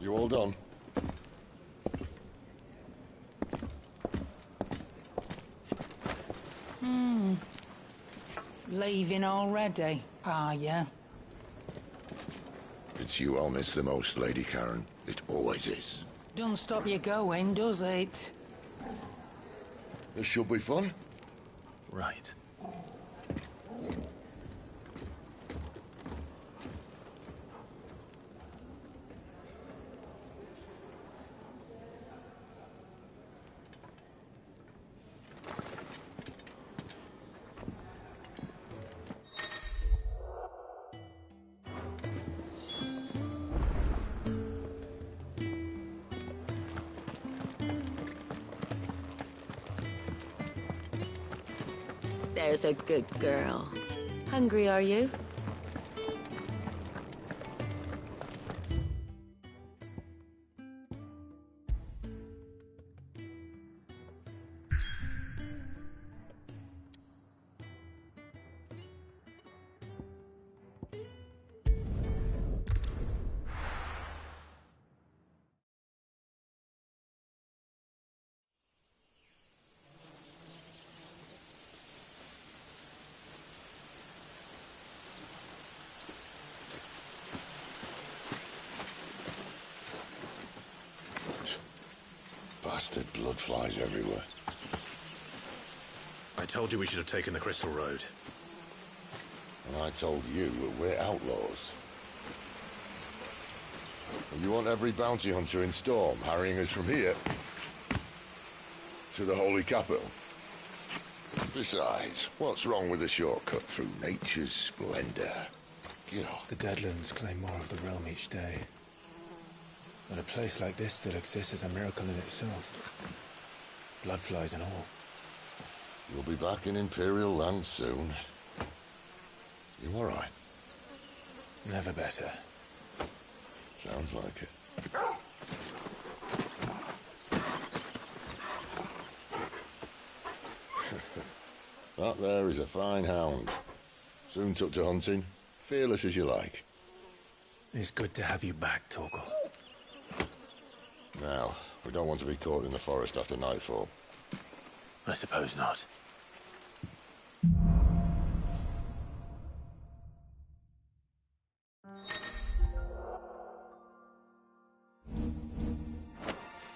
You all done? Leaving already, are you? It's you I'll miss the most, Lady Karen. It always is. Don't stop you going, does it? This should be fun. Right. There's a good girl. Hungry, are you? Bastard blood flies everywhere. I told you we should have taken the Crystal Road. And I told you that we're outlaws. And you want every bounty hunter in Storm harrying us from here to the Holy Capital? Besides, what's wrong with a shortcut through nature's splendor? Get off. The Deadlands claim more of the realm each day. That a place like this still exists is a miracle in itself. Bloodflies and all. You'll be back in Imperial land soon. You all right? Never better. Sounds like it. That there is a fine hound. Soon took to hunting. Fearless as you like. It's good to have you back, Torgal. Now, we don't want to be caught in the forest after nightfall. I suppose not.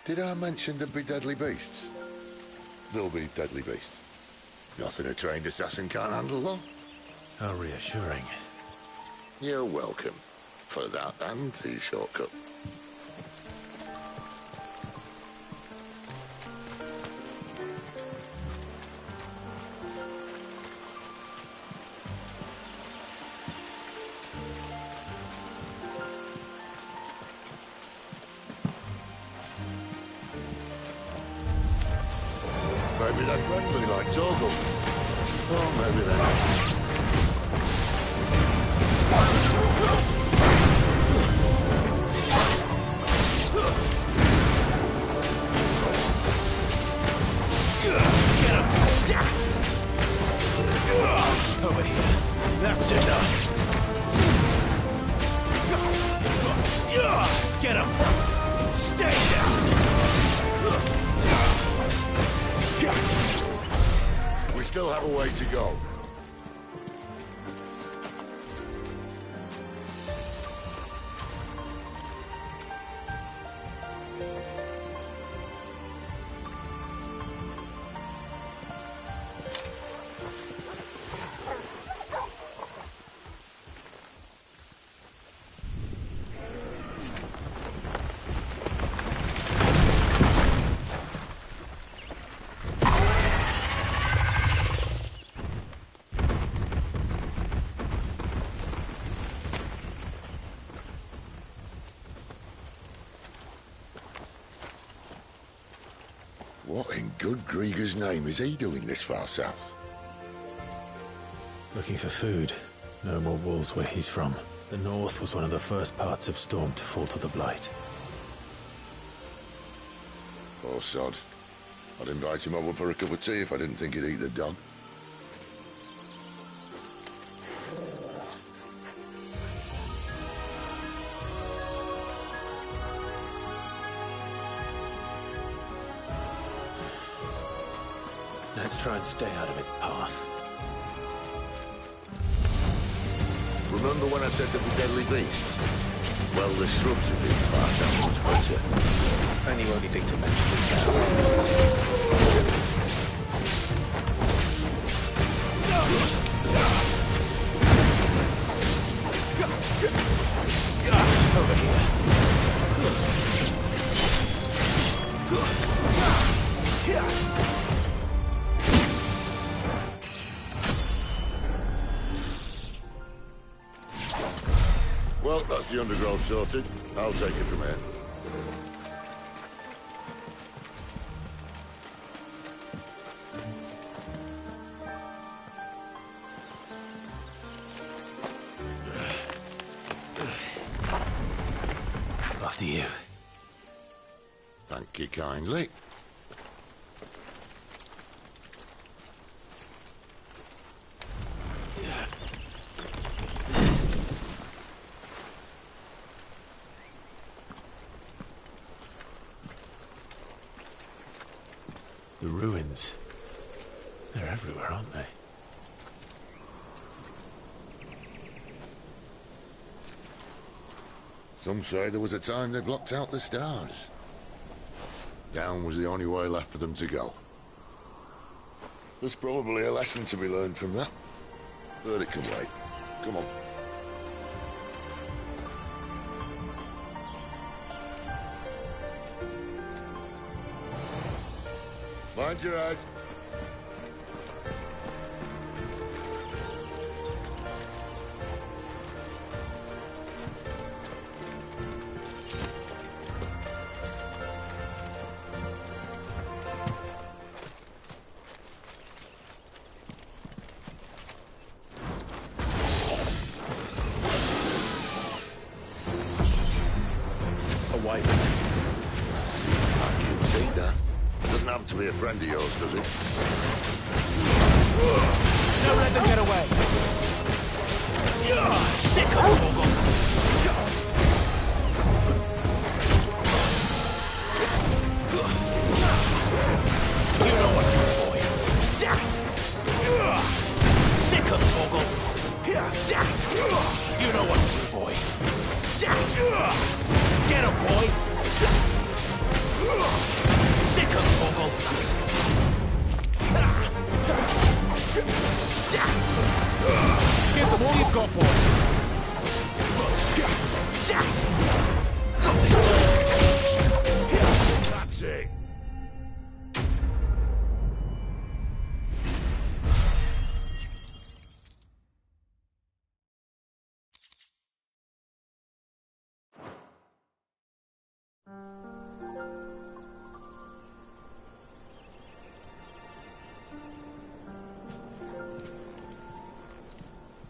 Did I mention there'd be deadly beasts? There'll be deadly beasts. Nothing a trained assassin can't handle, though. How reassuring. You're welcome. For that and the shortcut. Maybe they're friendly like Torgal. Or maybe they're not. Over here. That's enough. Get him! Stay down! We still have a way to go. What in good Grieger's name is he doing this far south? Looking for food. No more wolves where he's from. The north was one of the first parts of Storm to fall to the Blight. Poor sod. I'd invite him over for a cup of tea if I didn't think he'd eat the dog. Let's try and stay out of its path. Remember when I said there were deadly beasts? Well, the shrubs in these parts are much better. And you only think to mention this now. Over here. Well, that's the undergrowth sorted. I'll take it from here. After you. Thank you kindly. The ruins. They're everywhere, aren't they? Some say there was a time they blocked out the stars. Down was the only way left for them to go. There's probably a lesson to be learned from that. But it can wait. Come on. Mind your eyes. To be a friend of yours, does it? Don't let them get away! Sick of Torgal! You know what's good, boy. Sick of Torgal! You know what's good, boy. Get him, boy! Sick of Torgal! Give them all you've got, boy! Not this time! That's it!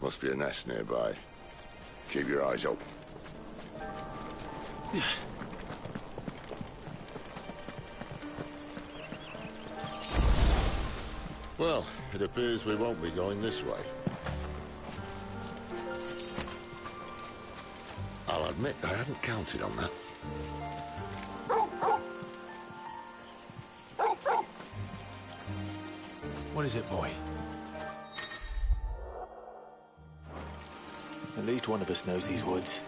Must be a nest nearby. Keep your eyes open. Well, it appears we won't be going this way. I'll admit I hadn't counted on that. What is it, boy? At least one of us knows these woods.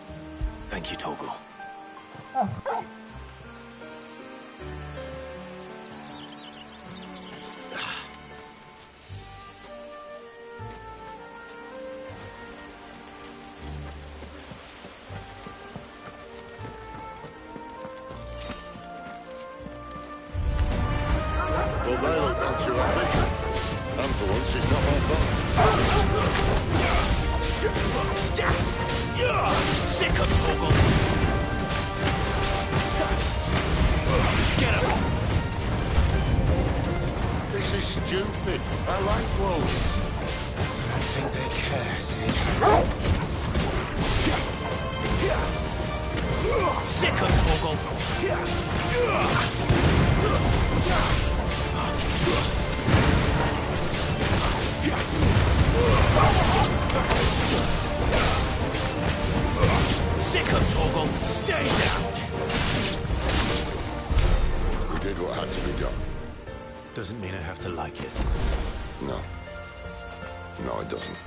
Thank you, Torgal. Well, they look down to your ambition. And for once, it's not my fault. Sick of Torgal! Get him! This is stupid. I like wolves. I think they care, Sid. Sick of Torgal! Sick of Torgal! Stay down! We did what had to be done. Doesn't mean I have to like it. No. No, it doesn't.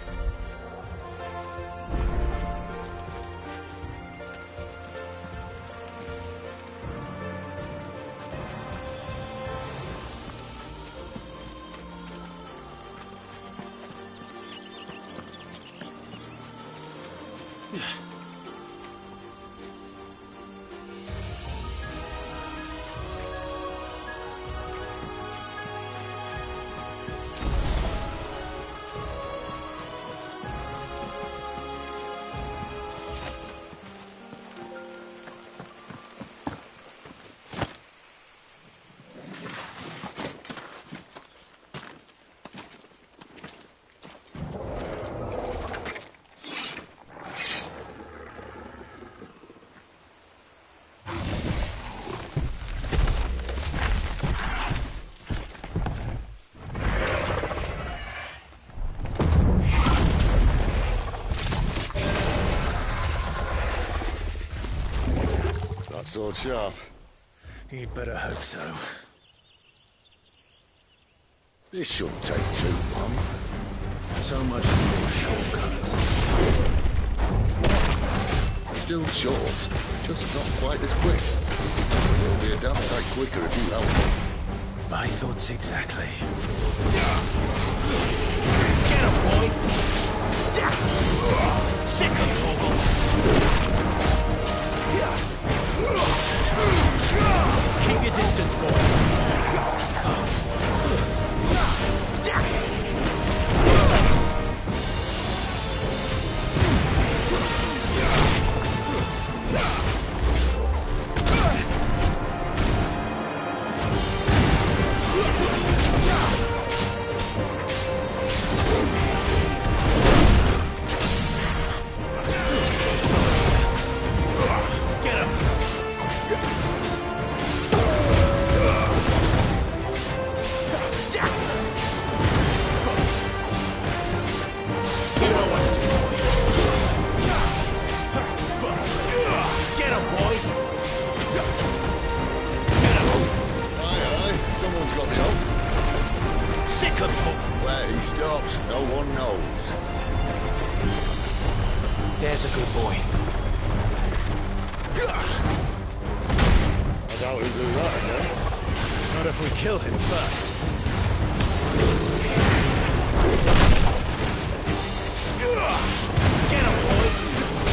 Sword sharp. You'd better hope so. This shouldn't take too long. So much for your shortcuts. Still short, just not quite as quick. It'll be a damn sight quicker if you help me. My thoughts exactly. Get him, boy! Sick of Toggle! Keep your distance, boy. Where he stops, no one knows. There's a good boy. I doubt he'll do that again. Not if we kill him first. Get him, boy!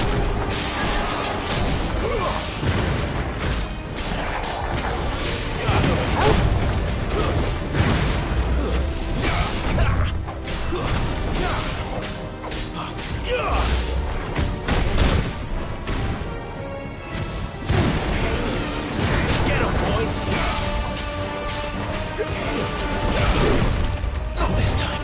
Not this time.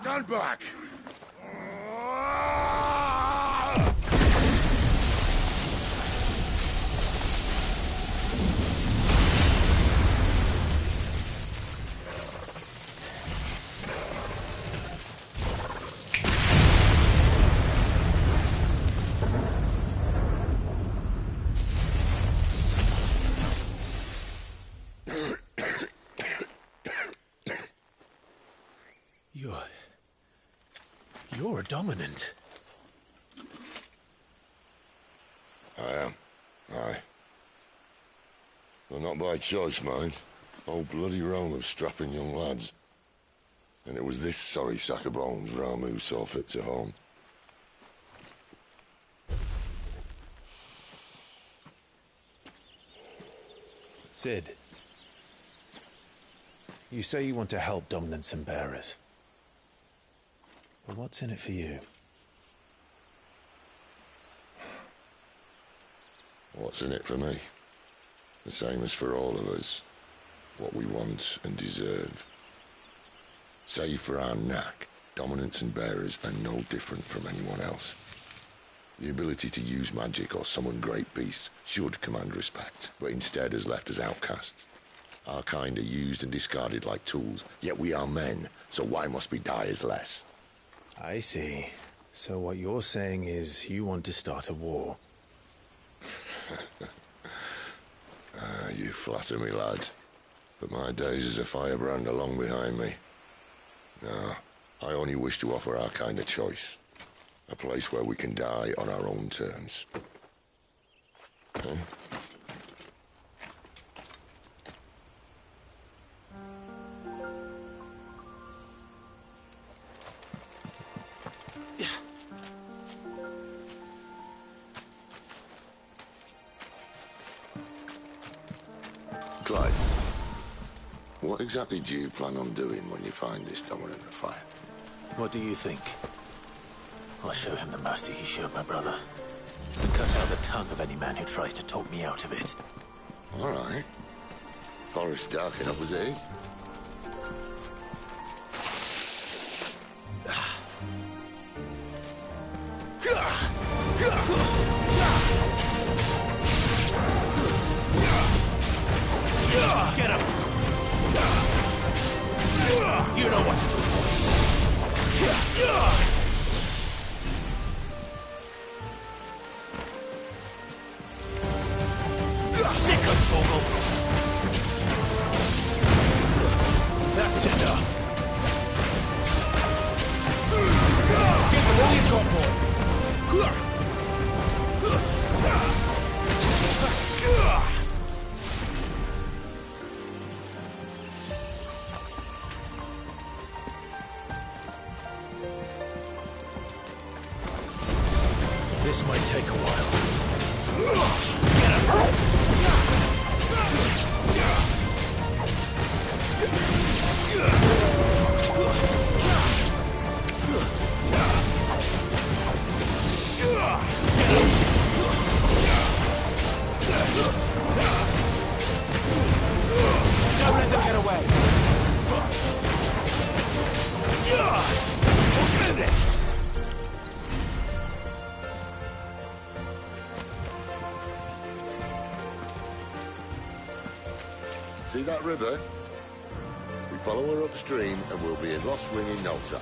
Stand back! You're dominant. I am. Aye. Well, not by choice, mind. Whole bloody realm of strapping young lads. And it was this sorry sack of bones Ramu saw fit to home. Sid, you say you want to help dominants and bearers. But what's in it for you? What's in it for me? The same as for all of us. What we want and deserve. Save for our knack, dominants and bearers are no different from anyone else. The ability to use magic or summon great beasts should command respect, but instead has left us outcasts. Our kind are used and discarded like tools, yet we are men, so why must we die as less? I see. So what you're saying is you want to start a war. You flatter me, lad. But my days as a firebrand are long behind me. No, I only wish to offer our kind a choice. A place where we can die on our own terms. Huh? Clive, what exactly do you plan on doing when you find this dominant of fire? What do you think? I'll show him the mercy he showed my brother. And cut out the tongue of any man who tries to talk me out of it. All right. Forest dark enough as it is. Get him! You know what to do. Sick of Toggle! That's enough. Give him all you've got, boy. This might take a while. Get him! Don't let them get away! Finished! See that river? We follow her upstream and we'll be in Lost Ring in no time.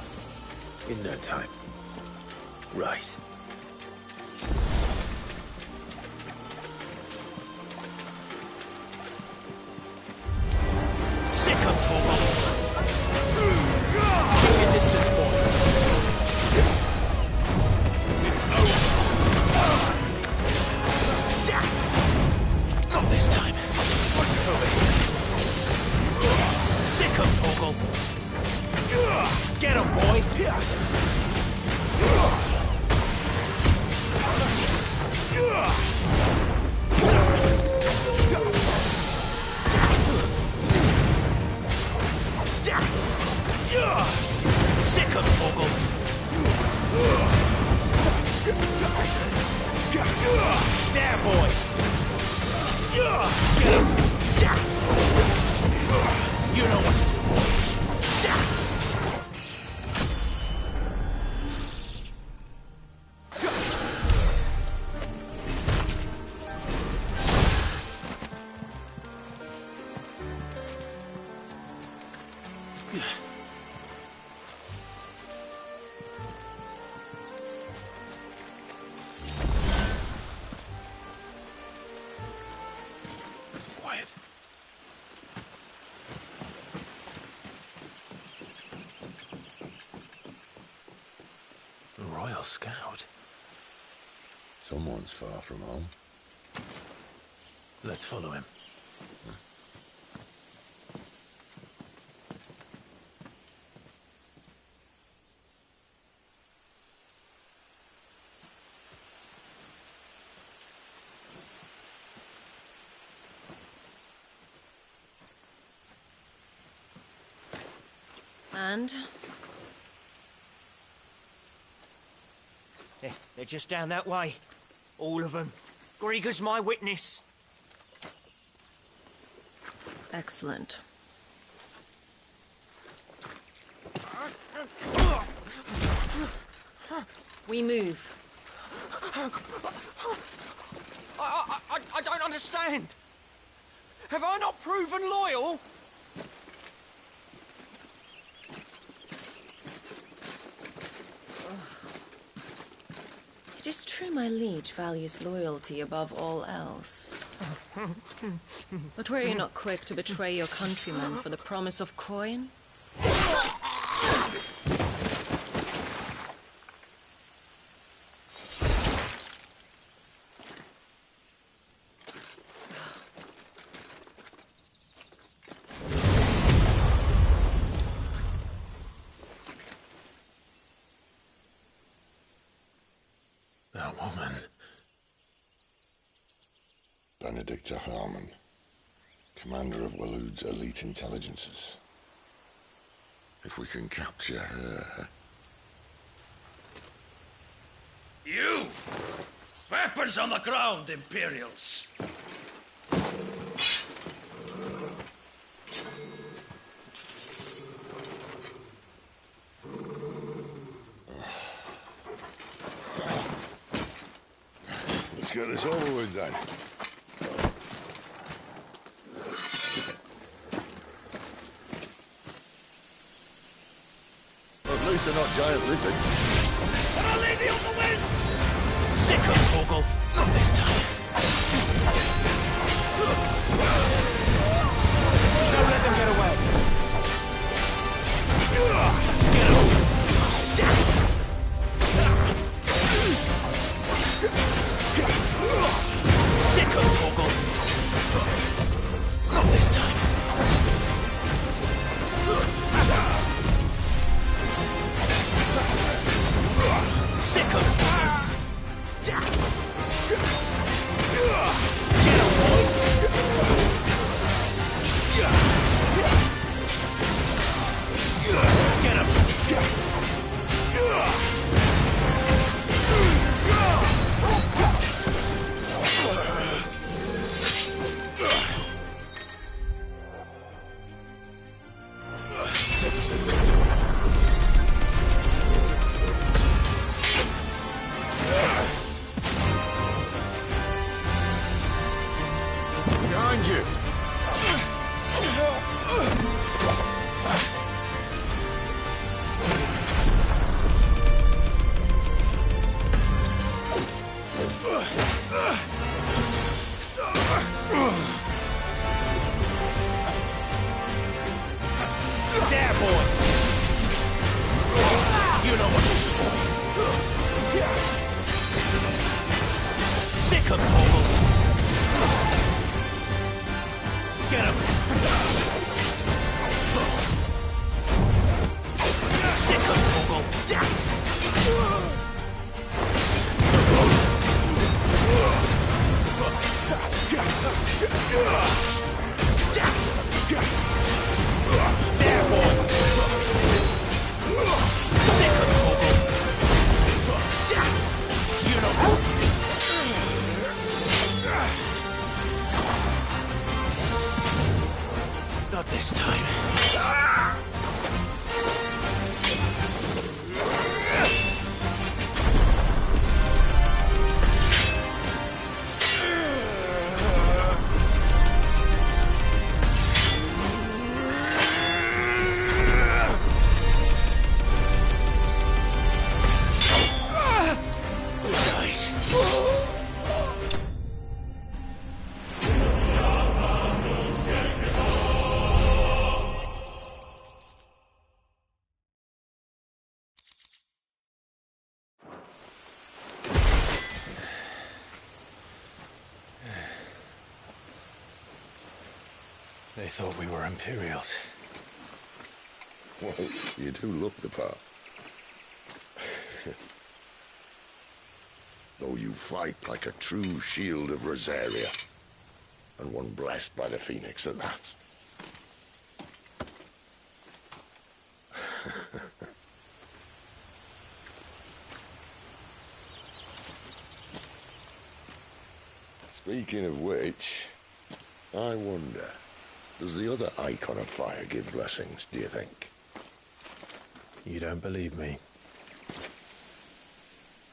In no time. Right. Sick of Torval! Keep your distance, boy! It's over! Not this time! Over here! Sick of Torgal! Get him, boy! Sick of Torgal! There, boy! Get him! You know what to do, boy! Quiet. A Royal Scout. Someone's far from home. Let's follow him. And? They're just down that way. All of them. Grieger's my witness. Excellent. We move. I don't understand. Have I not proven loyal? It is true my liege values loyalty above all else. But were you not quick to betray your countrymen for the promise of coin? That woman. Benedicta Harmon, commander of Waloed's elite intelligences. If we can capture her... You! Weapons on the ground, Imperials! Let's get this over with then. At least they're not giant lizards. And I'll leave you on the wind! Sick of Torgal. Not this time. Don't let them get away. Get over. Sick of Torgal. Not this time. Sick of Get him! Behind you! There, boy! You know what to do. Sick of Torgal. Get him! Sick of Torgal. There, boy! Sick of Torgal. You know. Not this time. They thought we were Imperials. Well, you do look the part. Though you fight like a true shield of Rosaria. And one blessed by the Phoenix at that. Speaking of which, I wonder, Does the other icon of fire give blessings, do you think? You don't believe me?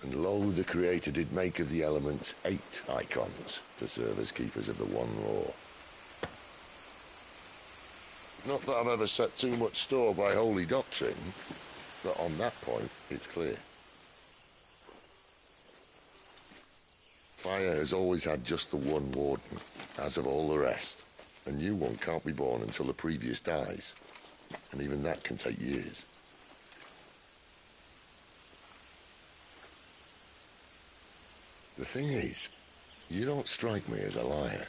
And lo, the Creator did make of the elements 8 icons to serve as keepers of the one law. Not that I've ever set too much store by holy doctrine, but on that point, it's clear. Fire has always had just the one warden, as of all the rest. A new one can't be born until the previous dies, and even that can take years. The thing is, you don't strike me as a liar.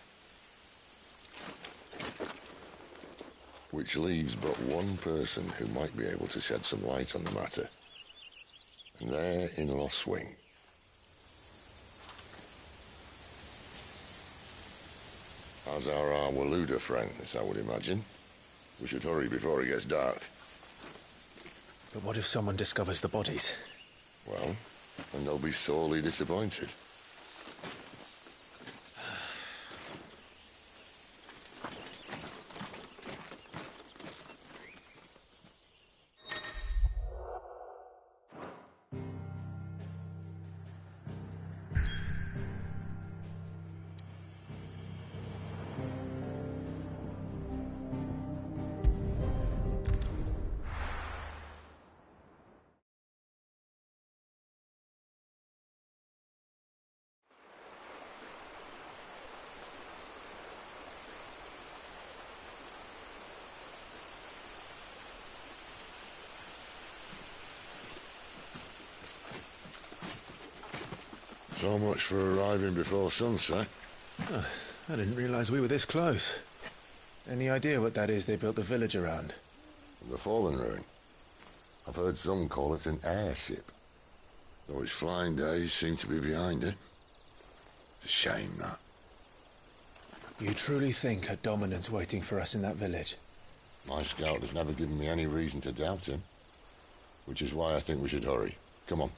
Which leaves but one person who might be able to shed some light on the matter. And they're in Lost Swing. As are our Waluda friends, I would imagine. We should hurry before it gets dark. But what if someone discovers the bodies? Well, and they'll be sorely disappointed. So much for arriving before sunset. Oh, I didn't realize we were this close. Any idea what that is they built the village around? The Fallen Ruin. I've heard some call it an airship. Though its flying days seem to be behind it. It's a shame, that. You truly think a dominant's waiting for us in that village? My scout has never given me any reason to doubt him. Which is why I think we should hurry. Come on.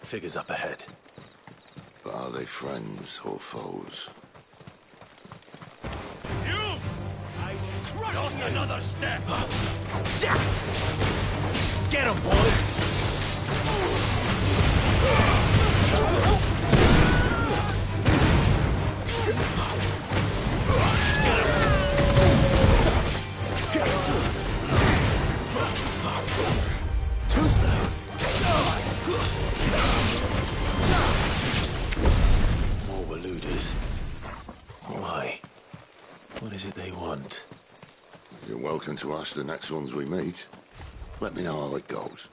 Figures up ahead. But are they friends or foes? You! I will crush you! Not another step! Get him, boy! Too slow. More Waludas. Why? What is it they want? You're welcome to ask the next ones we meet. Let me know how it goes.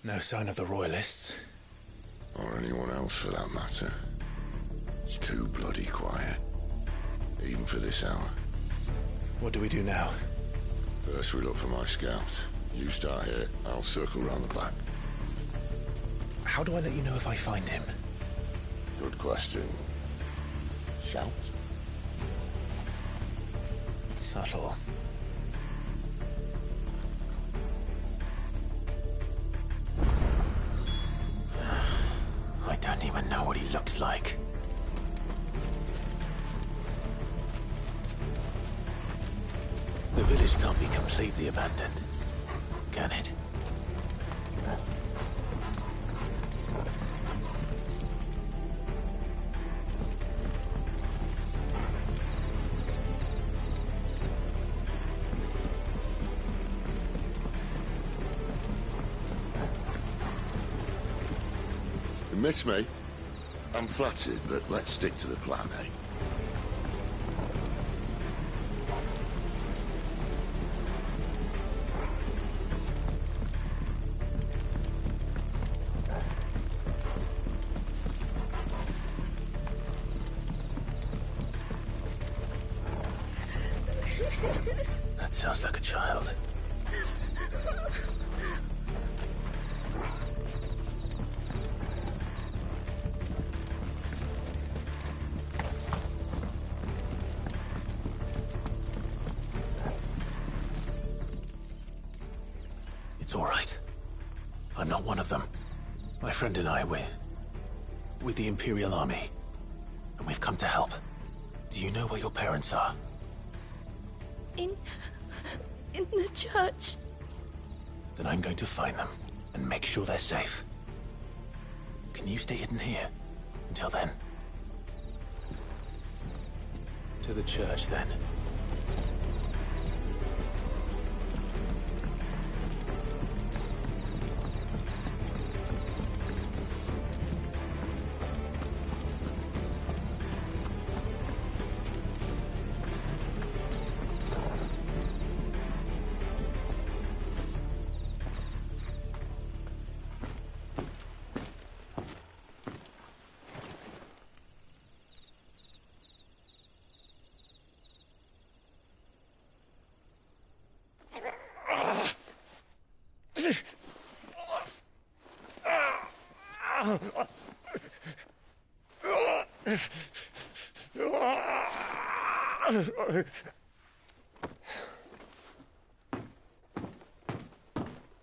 No sign of the Royalists. Or anyone else for that matter. It's too bloody quiet. Even for this hour. What do we do now? First we look for my scout. You start here, I'll circle round the back. How do I let you know if I find him? Good question. Shout? Subtle. I don't even know what he looks like. village can't be completely abandoned, can it? You miss me? I'm flattered, but let's stick to the plan, eh? That sounds like a child. It's all right. I'm not one of them. My friend and I, we're with the Imperial Army. And we've come to help. Do you know where your parents are? In the church. Then I'm going to find them and make sure they're safe. Can you stay hidden here until then? To the church, then.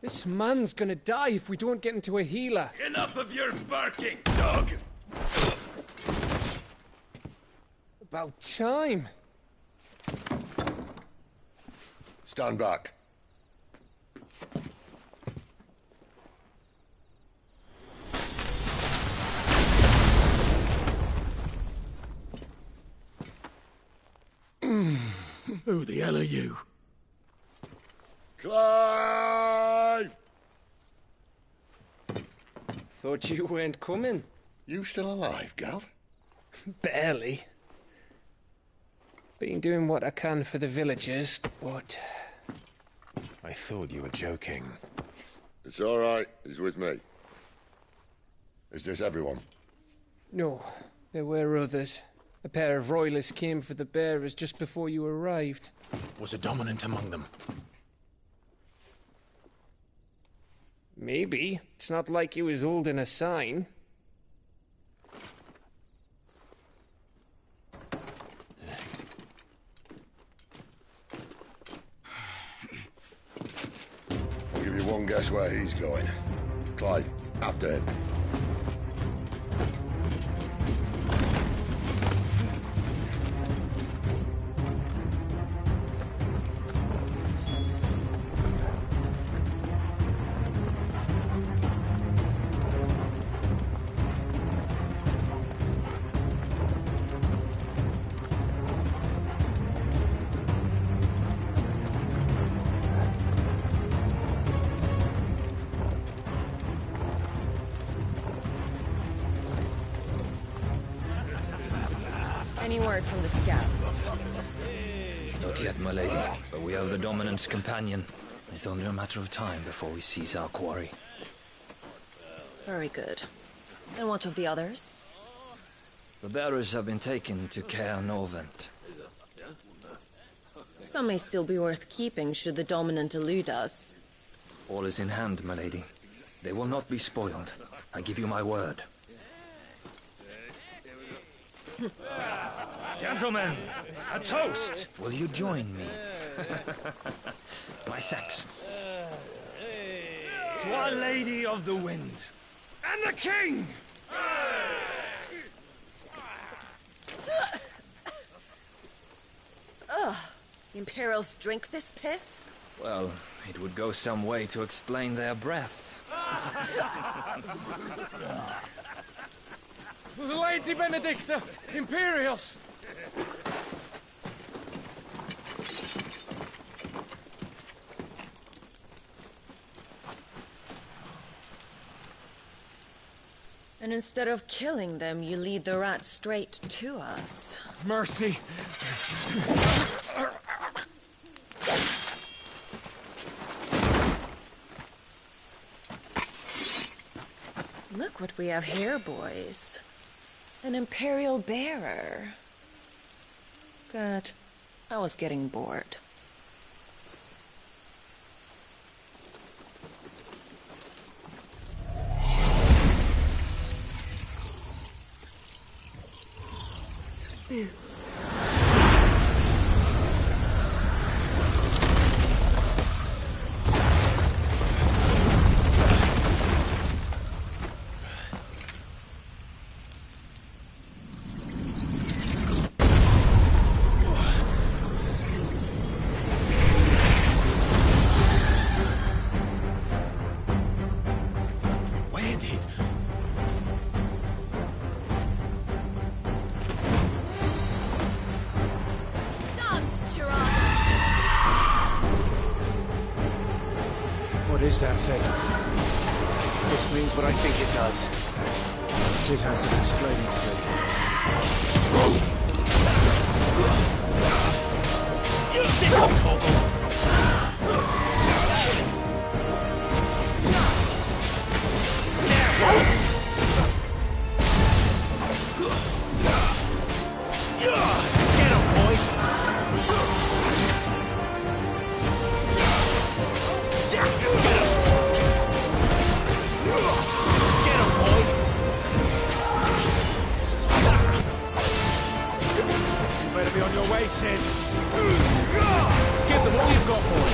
This man's gonna die if we don't get into a healer. Enough of your barking, dog! About time. Stand back. Who the hell are you? Clive! Thought you weren't coming. You still alive, Gav? Barely. Been doing what I can for the villagers, but... I thought you were joking. It's all right. He's with me. Is this everyone? No, there were others. A pair of royalists came for the bearers just before you arrived. Was a dominant among them? Maybe. It's not like he was holding a sign. I'll give you one guess where he's going. Clive, after him. Any word from the scouts? Not yet, my lady, but we have the Dominant's companion. It's only a matter of time before we seize our quarry. Very good. And what of the others? The bearers have been taken to Caer Novent. Some may still be worth keeping should the Dominant elude us. All is in hand, my lady. They will not be spoiled. I give you my word. Gentlemen, a toast! Will you join me? My thanks. To Our Lady of the Wind. And the King! Imperials drink this piss? Well, it would go some way to explain their breath. Lady Benedicta! Imperials! And instead of killing them, you lead the rats straight to us. Mercy! Look what we have here, boys. An Imperial bearer. Good. I was getting bored. Boo. What is that thing? This means what I think it does. Sid has it explaining to me. You sit up, Torgal! Get him, boy! Better be on your way, Sid. Give them all you've got, boy.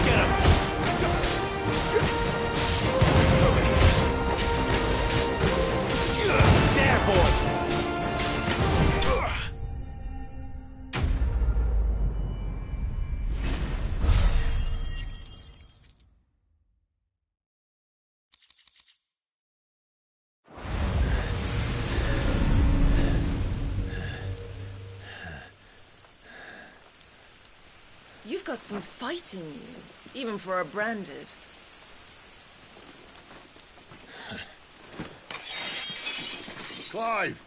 Get him. There, boy. You've got some fight in you, even for a branded. Clive!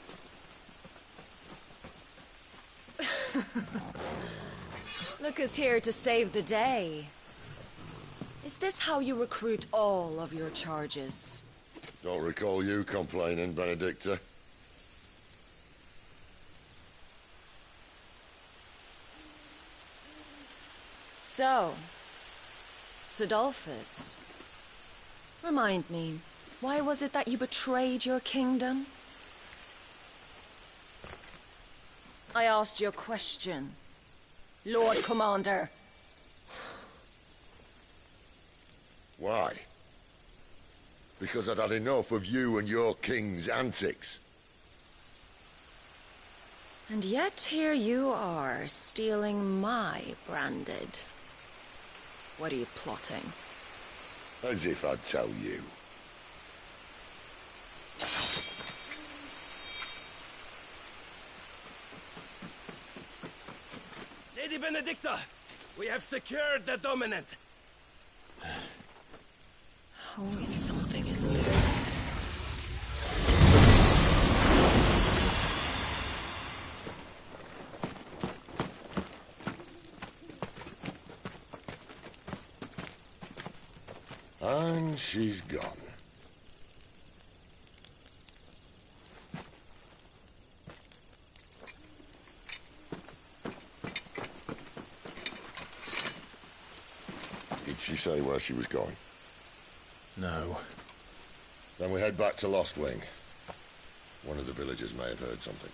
Look who's here to save the day. Is this how you recruit all of your charges? Don't recall you complaining, Benedicta. So, Sidolphus, remind me, why was it that you betrayed your kingdom? I asked you a question, Lord Commander. Why? Because I'd had enough of you and your king's antics. And yet here you are, stealing my branded. What are you plotting? As if I'd tell you. Lady Benedicta, we have secured the dominant. Always something, isn't there? And she's gone. Did she say where she was going? No. Then we head back to Lost Wing. One of the villagers may have heard something.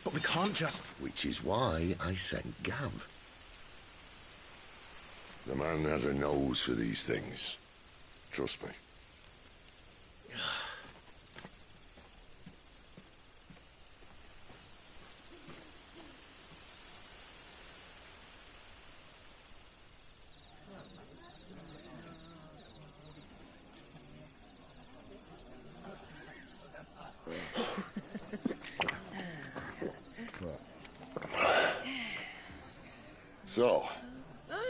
But we can't just... Which is why I sent Gav. The man has a nose for these things. Trust me. So,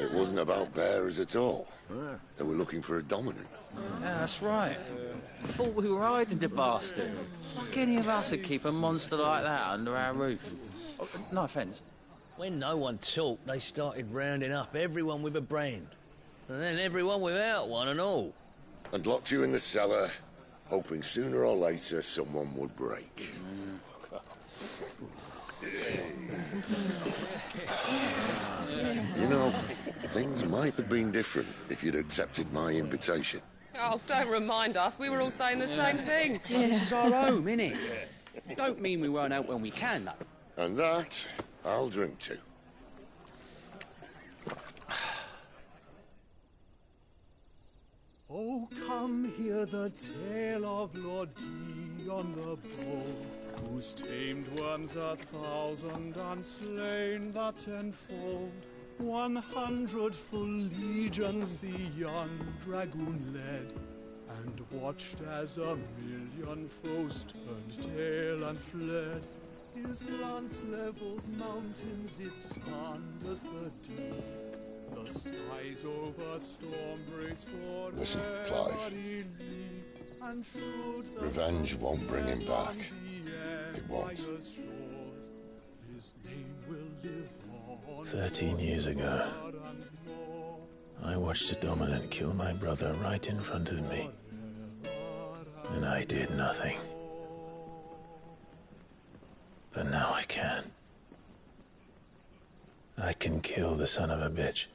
it wasn't about bearers at all. They were looking for a dominant. Yeah, that's right. Thought we were hiding the bastard. Like any of us would keep a monster like that under our roof. Oh, no offence. When no one talked, they started rounding up everyone with a brand. And then everyone without one and all. And locked you in the cellar, hoping sooner or later someone would break. You know, things might have been different if you'd accepted my invitation. Oh, don't remind us. We were all saying the same thing. Well, this is our home, innit? Don't mean we won't out when we can, though. And that, I'll drink to. Oh, come hear the tale of Lord Dion the Bold, whose tamed worms 1,000 and slain the tenfold. 100 full legions the young dragoon led, and watched as 1,000,000 foes turned tail and fled. His lance levels mountains, it spanders the deep. The skies over storm breaks for Listen, Clive. Revenge won't bring him back. It won't. 13 years ago, I watched a dominant kill my brother right in front of me. And I did nothing. But now I can. I can kill the son of a bitch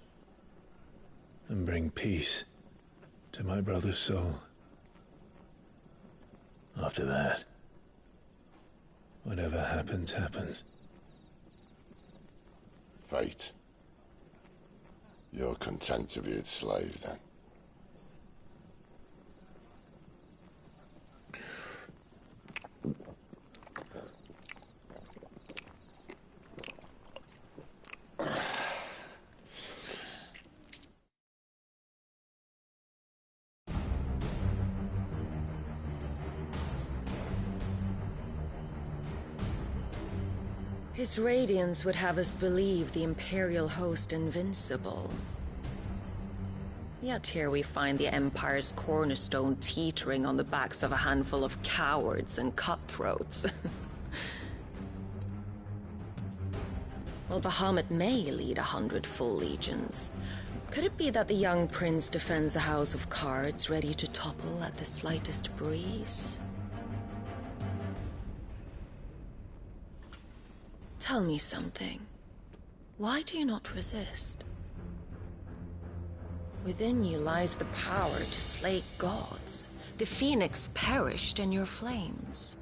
and bring peace to my brother's soul. After that, whatever happens, happens. Fate. You're content to be its slave, then? His radiance would have us believe the Imperial host invincible. Yet here we find the Empire's cornerstone teetering on the backs of a handful of cowards and cutthroats. Well, Bahamut may lead 100 full legions. Could it be that the young prince defends a house of cards ready to topple at the slightest breeze? Tell me something. Why do you not resist? Within you lies the power to slay gods. The phoenix perished in your flames.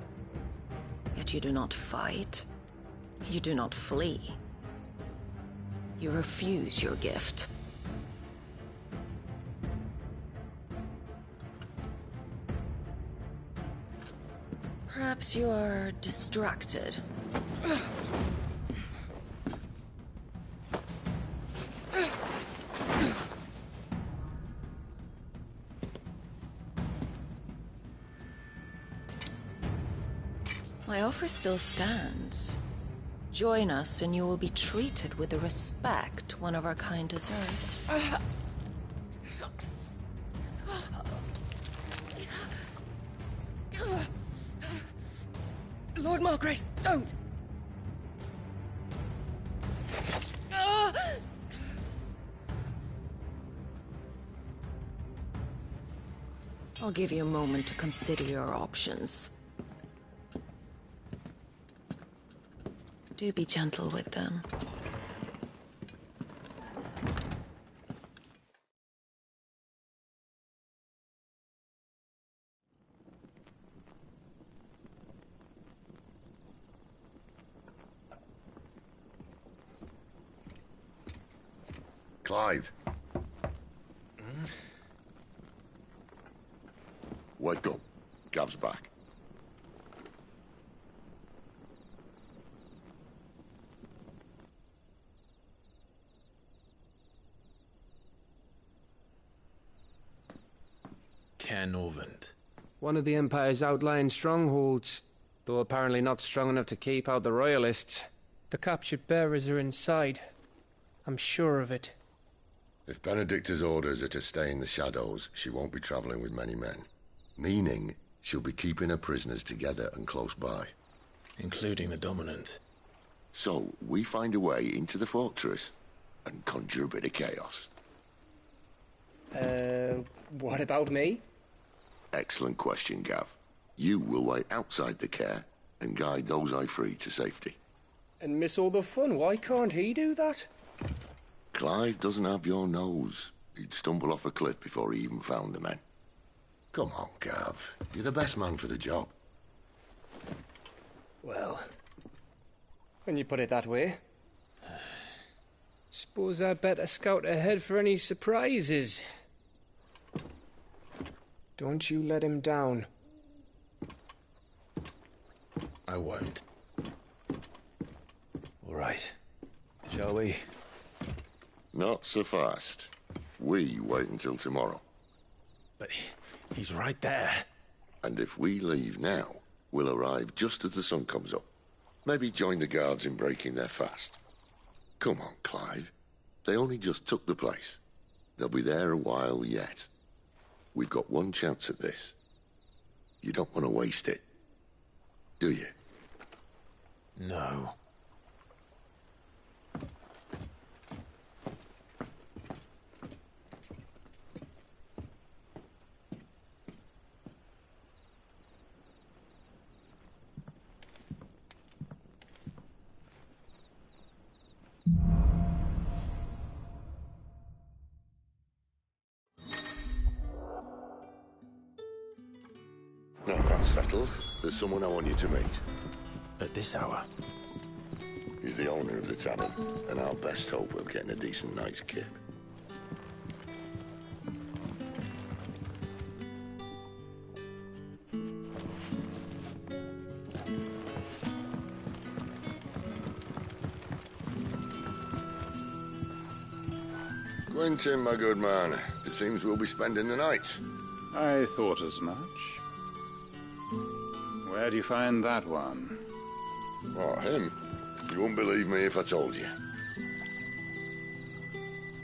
Yet you do not fight. You do not flee. You refuse your gift. Perhaps you are distracted. My offer still stands. Join us and you will be treated with the respect one of our kind deserves. Lord Margrace, don't! I'll give you a moment to consider your options. Do be gentle with them. Clive. Wake up. Gav's back. Canovant. One of the Empire's outlying strongholds, though apparently not strong enough to keep out the Royalists. The captured bearers are inside. I'm sure of it. If Benedicta's orders are to stay in the shadows, she won't be traveling with many men. Meaning, she'll be keeping her prisoners together and close by. Including the Dominant. So, we find a way into the fortress and conjure a bit of chaos. What about me? Excellent question, Gav. You will wait outside the care and guide those I free to safety. And miss all the fun. Why can't he do that? Clive doesn't have your nose. He'd stumble off a cliff before he even found the men. Come on, Gav. You're the best man for the job. Well, when you put it that way. Suppose I'd better scout ahead for any surprises. Don't you let him down. I won't. All right. Shall we? Not so fast. We wait until tomorrow. But he's right there. And if we leave now, we'll arrive just as the sun comes up. Maybe join the guards in breaking their fast. Come on, Clive. They only just took the place. They'll be there a while yet. We've got one chance at this. You don't want to waste it, do you? No. Now that's settled. There's someone I want you to meet. At this hour? He's the owner of the tavern, and our best hope of getting a decent night's kip. Quentin, my good man. It seems we'll be spending the night. I thought as much. Where do you find that one? Oh, him? You wouldn't believe me if I told you.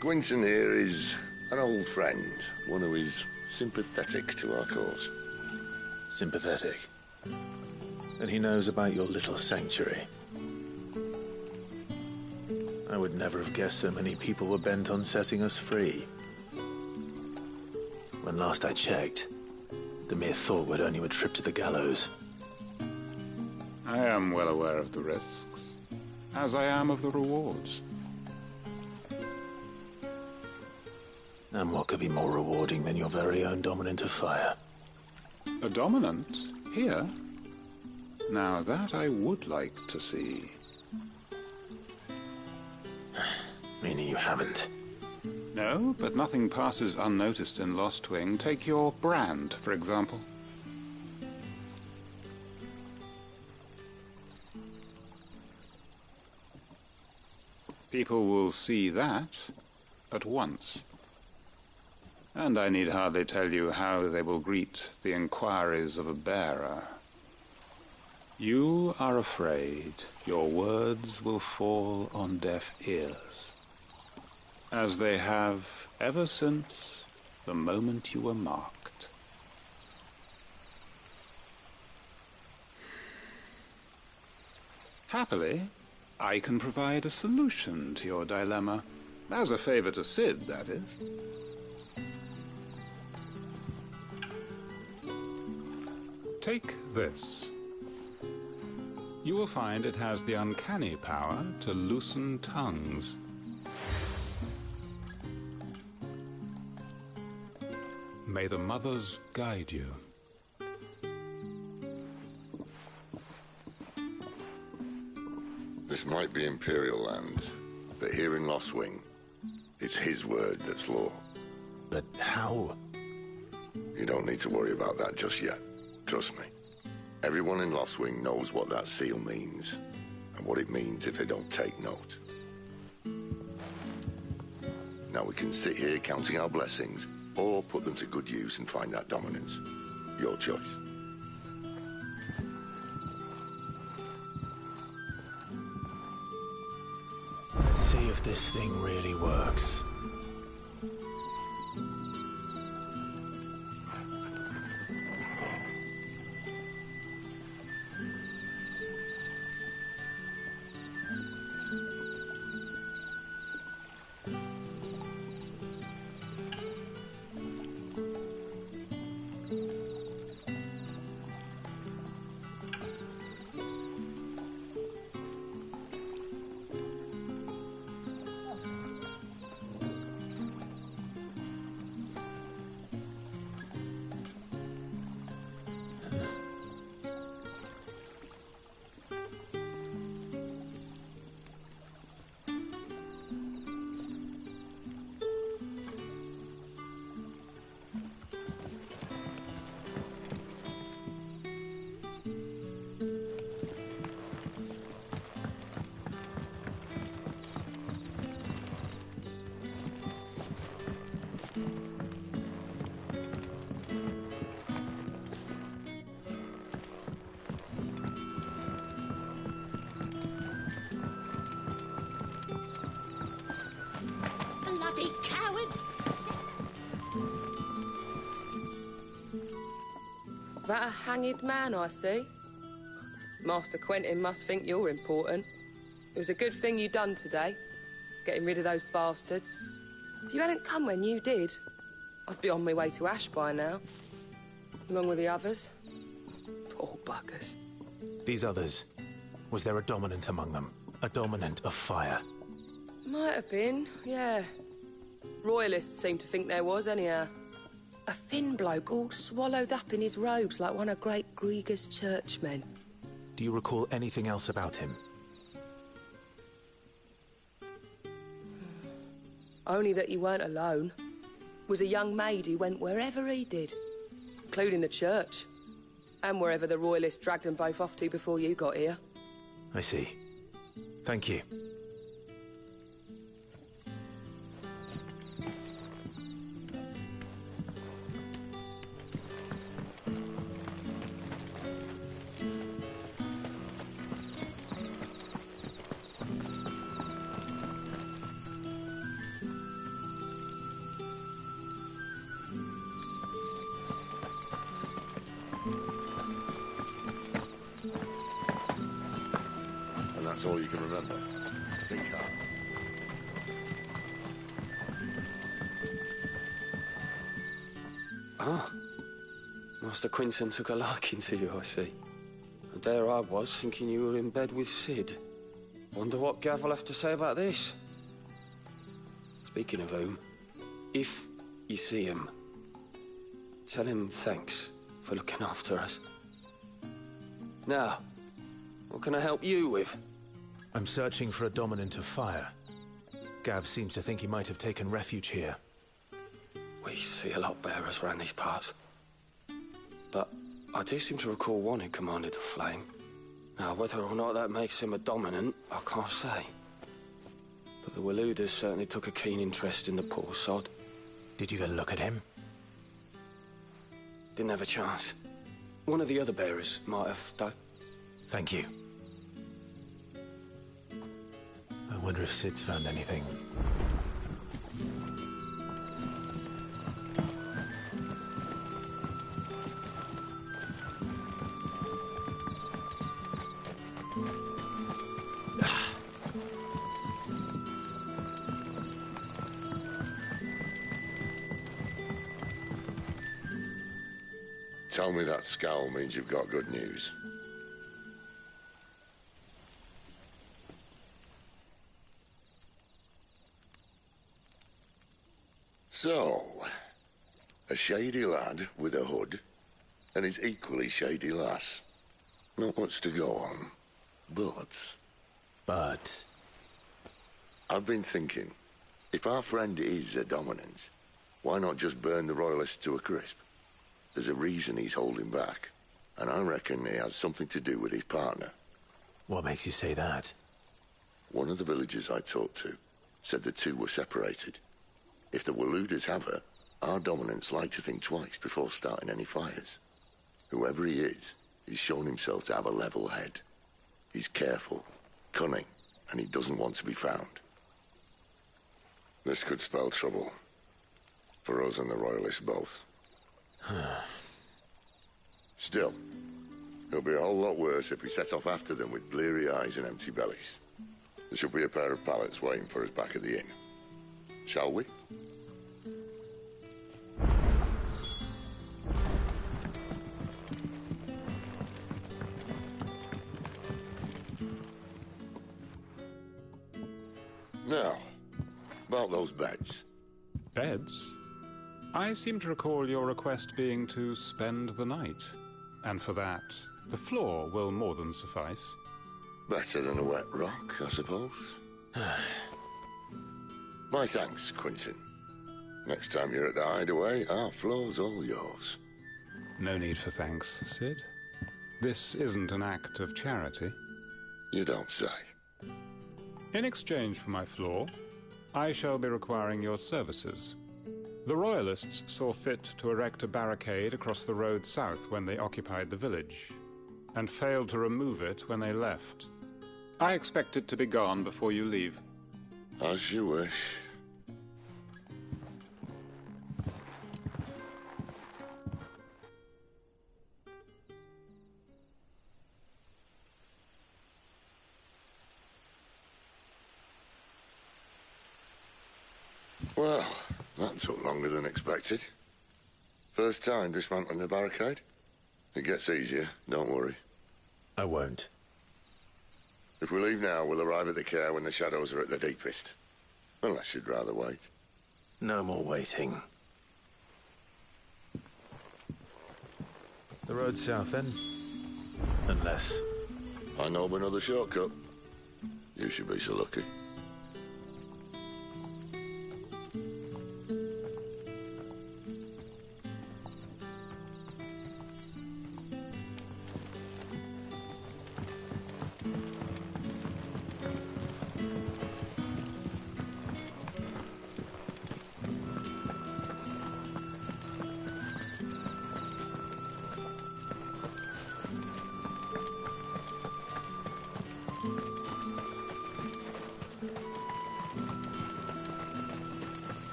Quentin here is an old friend, one who is sympathetic to our cause. Sympathetic? And he knows about your little sanctuary. I would never have guessed so many people were bent on setting us free. When last I checked, the mere thought would earn you a trip to the gallows. I am well aware of the risks, as I am of the rewards. And what could be more rewarding than your very own Dominant of Fire? A Dominant? Here? Now that I would like to see. Meaning you haven't? No, but nothing passes unnoticed in Lost Wing. Take your brand, for example. People will see that at once. And I need hardly tell you how they will greet the inquiries of a bearer. You are afraid your words will fall on deaf ears, as they have ever since the moment you were marked. Happily, I can provide a solution to your dilemma. As a favor to Sid, that is. Take this. You will find it has the uncanny power to loosen tongues. May the mothers guide you. This might be Imperial land, but here in Lost Wing, it's his word that's law. But how? You don't need to worry about that just yet. Trust me. Everyone in Lost Wing knows what that seal means, and what it means if they don't take note. Now we can sit here counting our blessings, or put them to good use and find that dominance. Your choice. Let's see if this thing really works. Bloody cowards! That a hanged man I see? Master Quentin must think you're important. It was a good thing you done today, getting rid of those bastards. If you hadn't come when you did, I'd be on my way to Ash by now, along with the others. Poor buggers. These others, was there a dominant among them? A dominant of fire? Might have been, yeah. Royalists seem to think there was, anyhow. A thin bloke all swallowed up in his robes like one of Great Gregor's churchmen. Do you recall anything else about him? Only that he weren't alone. Was a young maid who went wherever he did, including the church, and wherever the Royalists dragged them both off to before you got here. I see. Thank you. That's all you can remember. Think hard. Ah. Master Quinton took a liking to you, I see. And there I was, thinking you were in bed with Sid. Wonder what Gav will have to say about this. Speaking of whom, if you see him, tell him thanks for looking after us. Now, what can I help you with? I'm searching for a dominant of fire. Gav seems to think he might have taken refuge here. We see a lot bearers around these parts. But I do seem to recall one who commanded the flame. Now, whether or not that makes him a dominant, I can't say. But the Waluders certainly took a keen interest in the poor sod. Did you get a look at him? Didn't have a chance. One of the other bearers might have, though. Thank you. I wonder if Sid's found anything. Tell me that scowl means you've got good news. So, a shady lad with a hood, and his equally shady lass. Not much to go on, but... But? I've been thinking, if our friend is a dominant, why not just burn the Royalists to a crisp? There's a reason he's holding back, and I reckon he has something to do with his partner. What makes you say that? One of the villagers I talked to said the two were separated. If the Waluders have her, our dominants like to think twice before starting any fires. Whoever he is, he's shown himself to have a level head. He's careful, cunning, and he doesn't want to be found. This could spell trouble. For us and the Royalists both. Still, it'll be a whole lot worse if we set off after them with bleary eyes and empty bellies. There should be a pair of pallets waiting for us back at the inn. Shall we? Now, about those beds. Beds? I seem to recall your request being to spend the night. And for that, the floor will more than suffice. Better than a wet rock, I suppose. My thanks, Quentin. Next time you're at the hideaway, our floor's all yours. No need for thanks, Sid. This isn't an act of charity. You don't say. In exchange for my floor, I shall be requiring your services. The Royalists saw fit to erect a barricade across the road south when they occupied the village, and failed to remove it when they left. I expect it to be gone before you leave. As you wish. Well, that took longer than expected. First time dismantling the barricade? It gets easier, don't worry. I won't. If we leave now, we'll arrive at the care when the shadows are at their deepest. Unless you'd rather wait. No more waiting. The road south, then? Unless... I know of another shortcut. You should be so lucky.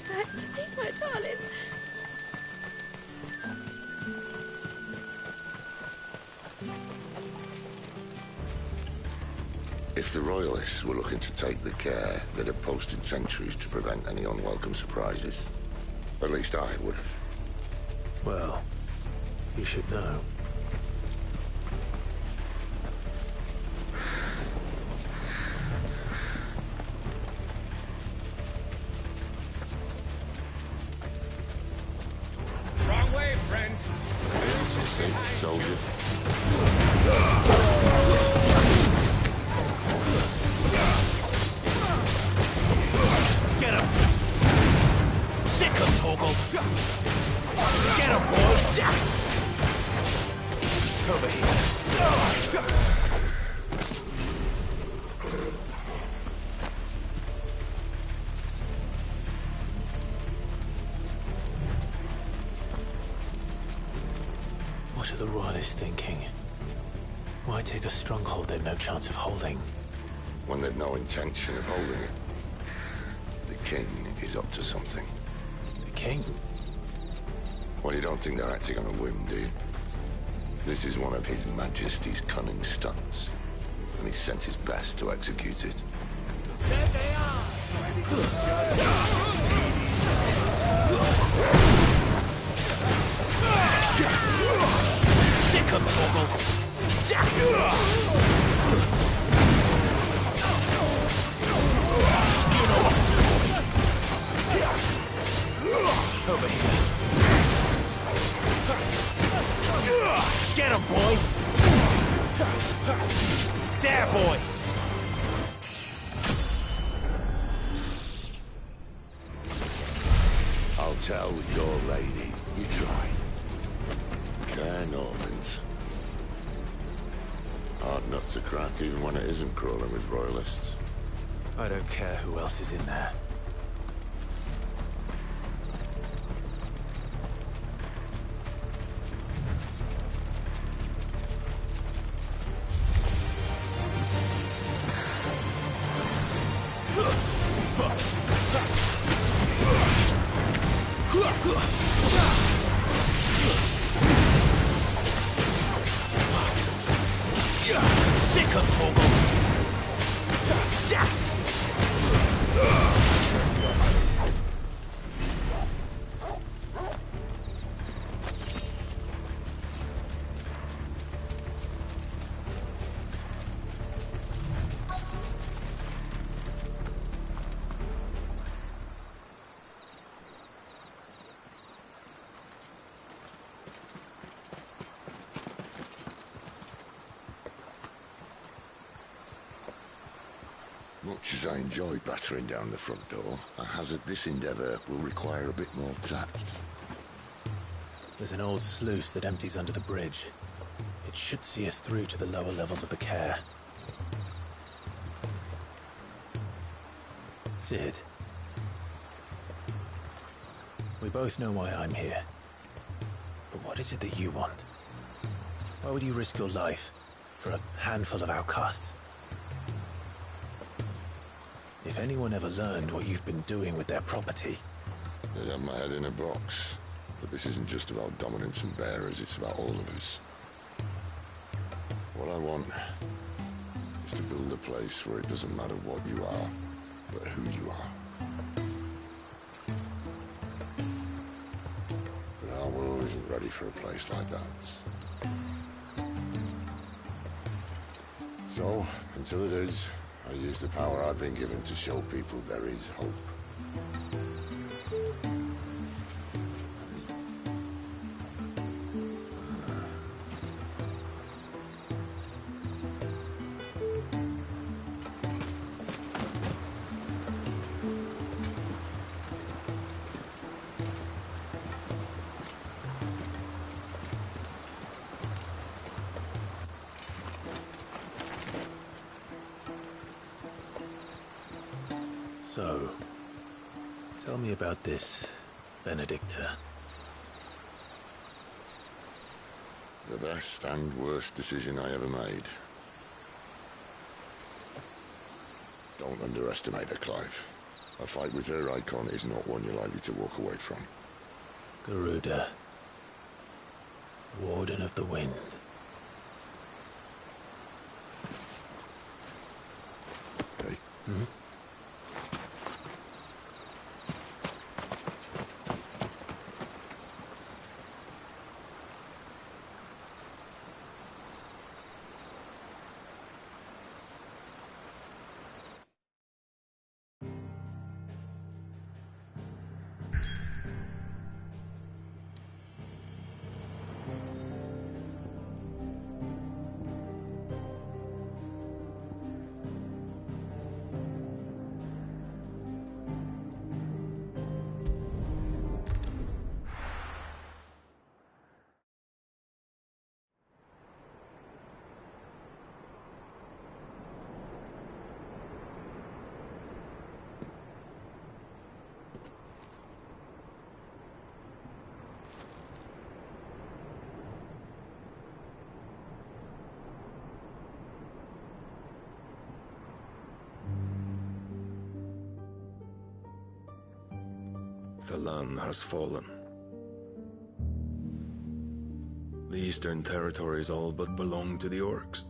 Back to me, my darling. If the Royalists were looking to take the care, they'd have posted sentries to prevent any unwelcome surprises. At least I would have. Well, you should know. Wrong way, friend. Soldier. Get him! Sick him, Torgal! Get him, boy! Over here. What are the Royalists thinking? Why take a stronghold they've no chance of holding? When they've no intention of holding it. The king is up to something. The king? Well, you don't think they're acting on a whim, do you? This is one of His Majesty's cunning stunts, and he's sent his best to execute it. There they are! Sick him, Torgal! You know what to do, boy. Over here. Get him, boy! There, boy! I'll tell your lady you tried. Care Normans. Hard nut to crack even when it isn't crawling with Royalists. I don't care who else is in there. Much as I enjoy battering down the front door, I hazard this endeavour will require a bit more tact. There's an old sluice that empties under the bridge. It should see us through to the lower levels of the care. Sid. We both know why I'm here. But what is it that you want? Why would you risk your life for a handful of outcasts? If anyone ever learned what you've been doing with their property... They'd have my head in a box. But this isn't just about dominance and bearers, it's about all of us. What I want is to build a place where it doesn't matter what you are, but who you are. But our world isn't ready for a place like that. So, until it is, I use the power I've been given to show people there is hope. So, tell me about this, Benedicta. The best and worst decision I ever made. Don't underestimate her, Clive. A fight with her icon is not one you're likely to walk away from. Garuda. Warden of the Wind. Hey? Hmm? The Lan has fallen. The Eastern Territories all but belong to the Orcs.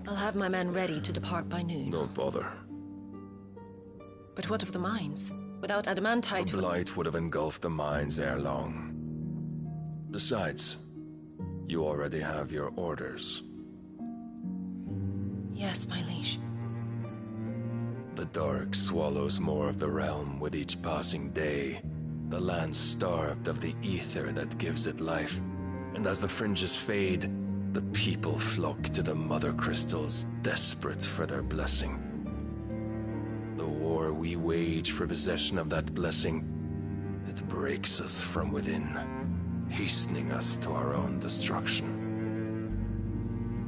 I'll have my men ready to depart by noon. Don't bother. But what of the mines? Without adamantite... The Blight would have engulfed the mines ere long. Besides, you already have your orders. Yes, my liege. The dark swallows more of the realm with each passing day. The land starved of the ether that gives it life. And as the fringes fade, the people flock to the mother crystals, desperate for their blessing. The war we wage for possession of that blessing, it breaks us from within, hastening us to our own destruction.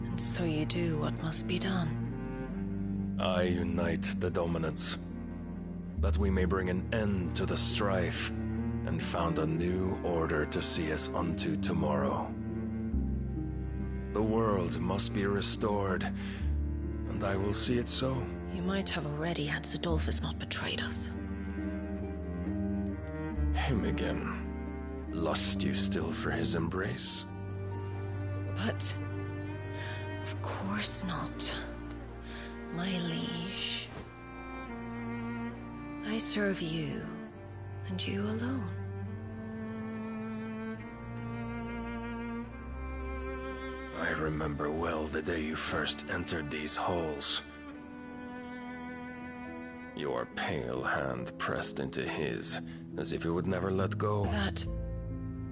And so you do what must be done. I unite the dominants, that we may bring an end to the strife and found a new order to see us unto tomorrow. The world must be restored, and I will see it so. You might have already had Zidolphus not betrayed us. Him again. Lust you still for his embrace? But... of course not. My liege. I serve you, and you alone. I remember well the day you first entered these halls. Your pale hand pressed into his, as if it would never let go.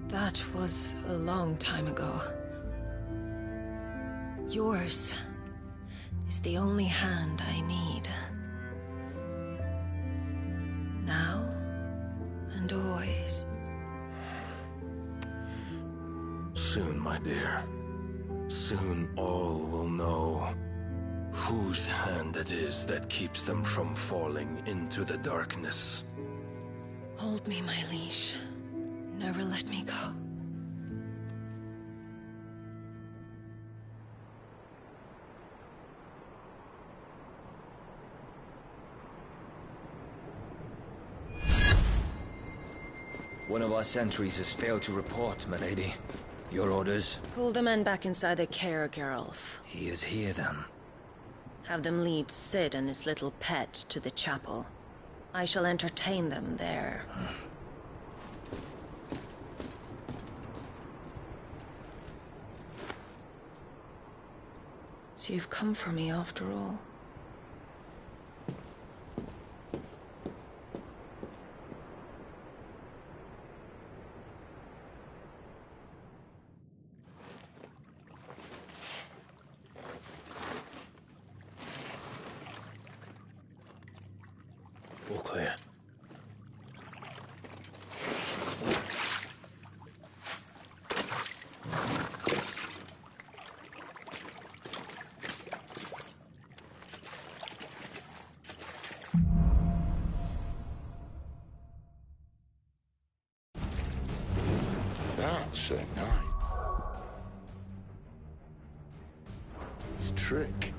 That was a long time ago. Yours is the only hand I need. Now and always. Soon, my dear. Soon all will know whose hand it is that keeps them from falling into the darkness. Hold me, my liege. Never let me go. One of our sentries has failed to report, milady. Your orders? Pull the men back inside the care, Geralf. He is here, then. Have them lead Sid and his little pet to the chapel. I shall entertain them there. So you've come for me after all. All clear. That's a night. Trick.